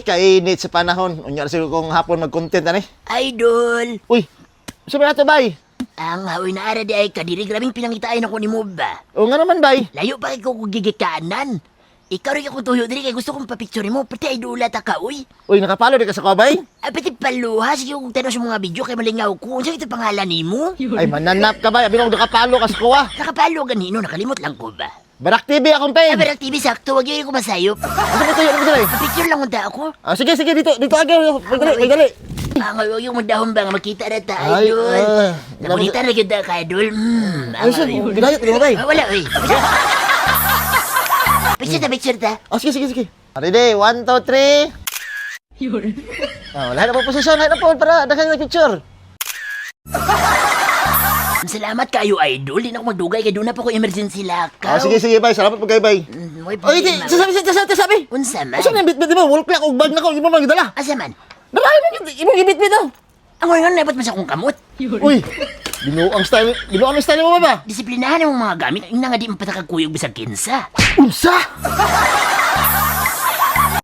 kainit sa panahon. Unya siguro kung hapon mag-content ani. Idol! Uy, sabi nato bay. Ang hawi na ara di ay kadiri grabing pinangitaan ako ni mo ba? O nga naman bay. Layo pa kay ko gigikanan. Ikaw rin ako tuyo diri kay gusto kong papicture mo pati ay dula ta ka uy. Uy, nakapalo di ka sa ko bay. Ay pati paluha sige kung tanong sa mga video kay malingaw ko. Unsa ito pangalan nimo? Ay, mananap ka bay. Abi nang nakapalo ka sa ko ah. Nakapalo ganino nakalimot lang ko ba? Barak TV akong page. Pero TV sakto wag yun ko masayop. Asa mo tuyo dali? Picture lang unta ako. Ah, sige dito agaw. May dali. Ang wag yung magdahon ba nga makita na ta Ay, idol. ah. Nakita na gyud ka idol. Ay, siya, ginayat mo bay. Wala oy. Picture ta. Oh, sige. Ready, 1, 2, 3. Oh, lahat na po posisyon, lahat na po para daghang na picture. Salamat kayo idol. Di na ako magdugay kay doon na pa ko emergency Ah, lakaw. sige bay. Salamat po kay bay. May Oy, di, sabi. Unsa man? Asa na bitbit mo? Wall clock og bag na ko, imo man gidala. Asa man? Dala imo ibitbit daw. Ang ngayon nabat man sa akong kamot. Uy, binuang style mo ba? Disiplinahan ang mga gamit. Ina nga di mapatakagkuyog bisag kinsa. Unsa?